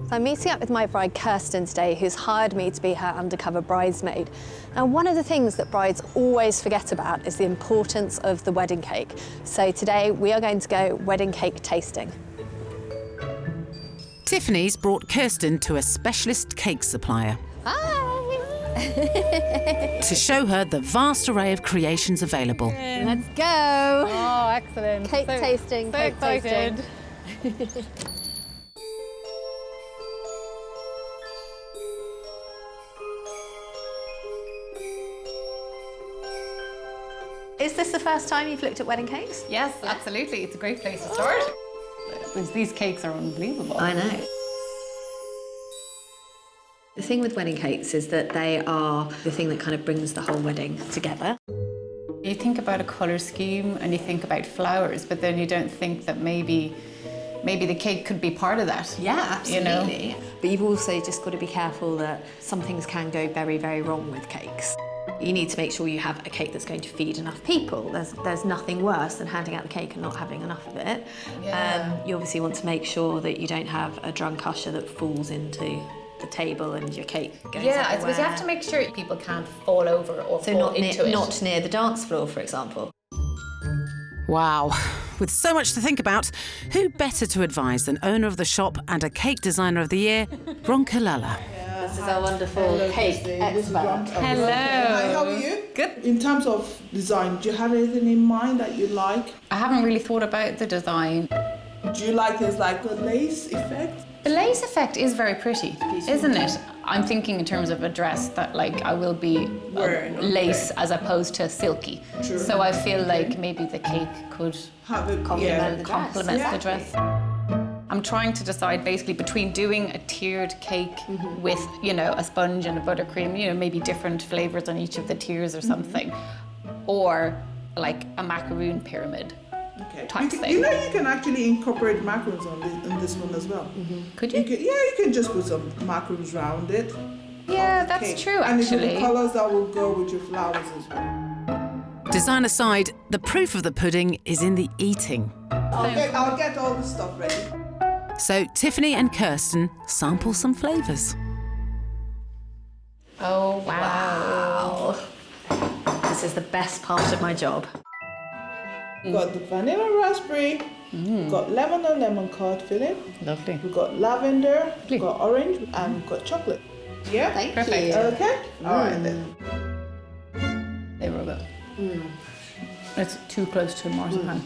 So I'm meeting up with my bride Kirsten today, who's hired me to be her undercover bridesmaid. And one of the things that brides always forget about is the importance of the wedding cake. So today we are going to go wedding cake tasting. Tiffany's brought Kirsten to a specialist cake supplier. Hi! To show her the vast array of creations available. Let's go! Oh, excellent. Cake tasting, so cake excited. tasting. Is this the first time you've looked at wedding cakes? Yes, absolutely. It's a great place to start. These cakes are unbelievable. I know. The thing with wedding cakes is that they are the thing that kind of brings the whole wedding together. You think about a colour scheme and you think about flowers, but then you don't think that maybe the cake could be part of that. Yeah, absolutely. You know? But you've also just got to be careful that some things can go very, very wrong with cakes. You need to make sure you have a cake that's going to feed enough people. There's nothing worse than handing out the cake and not having enough of it. Yeah. You obviously want to make sure that you don't have a drunk usher that falls into the table and your cake goes Yeah, I everywhere. suppose you have to make sure people can't fall over or So fall not into it. not near the dance floor, for example. Wow. With so much to think about, who better to advise than owner of the shop and a cake designer of the year, Ronka Lala. This is our wonderful cake expert. Hello. Hi, how are you? Good. In terms of design, do you have anything in mind that you like? I haven't really thought about the design. Do you like this like a lace effect? The lace effect is very pretty, isn't it? I'm thinking in terms of a dress that like I will be Wearing, lace as opposed to silky. True. So I feel like maybe the cake could Have it Complement the dress. complement Yeah. the dress. I'm trying to decide basically between doing a tiered cake with, you know, a sponge and a buttercream, you know, maybe different flavours on each of the tiers or something, or like a macaroon pyramid. Okay. type thing. You know, you can actually incorporate macaroons on this one as well. Could You you? can, yeah, you can just put some macaroons around it. Yeah, of the that's cake. true And it's actually. the colours that will go with your flowers as well. Design aside, the proof of the pudding is in the eating. I'll get all the stuff ready. So Tiffany and Kirsten sample some flavours. Oh wow. This is the best part of my job. We've got the vanilla raspberry, we've got lemon and lemon curd filling, Lovely. we've got lavender, we've got orange, and we've got chocolate. Yeah? Thank Perfect. you. Okay? All right then. They were good. It's too close to marzipan.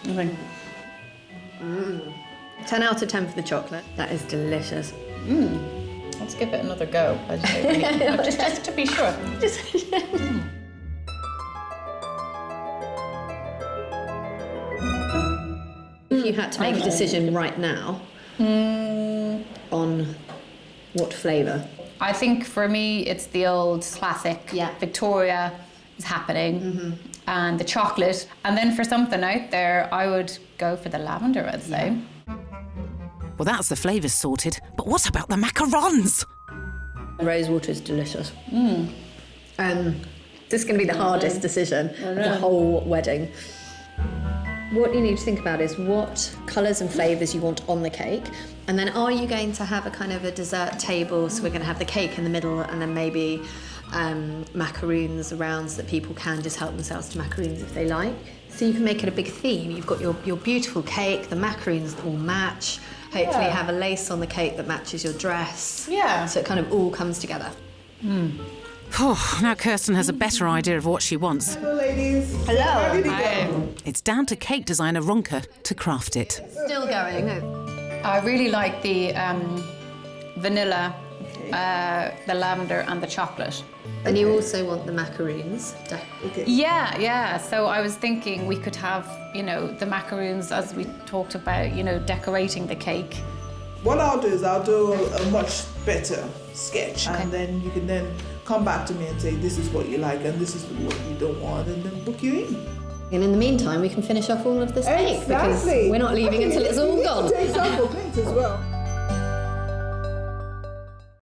I think. 10 out of 10 for the chocolate. That is delicious. Let's give it another go. Just to be sure. If you had to make a decision right now on what flavour? I think for me it's the old classic. Yeah. Victoria is happening. And the chocolate. And then for something out there, I would go for the lavender, I'd say. Well, that's the flavours sorted, but what about the macarons? Rosewater is delicious. This is going to be the hardest decision of the whole wedding. What you need to think about is what colours and flavours you want on the cake, and then are you going to have a kind of a dessert table, so we're going to have the cake in the middle and then maybe macaroons around so that people can just help themselves to macaroons if they like. So you can make it a big theme. You've got your beautiful cake, the macaroons that all match. Hopefully you have a lace on the cake that matches your dress. Yeah. So it kind of all comes together. Now Kirsten has a better idea of what she wants. Hello, ladies. Hello. Ready to go? It's down to cake designer Ronka to craft it. Still going. I really like the vanilla, the lavender and the chocolate. And you also want the macaroons. Okay. Yeah. So I was thinking we could have, you know, the macaroons as we talked about, you know, decorating the cake. What I'll do is I'll do a much better sketch, and then you can then come back to me and say this is what you like and this is what you don't want, and then book you in. And in the meantime, we can finish off all of this cake because Exactly. we're not leaving until it's all You gone. can take some for Clint as well.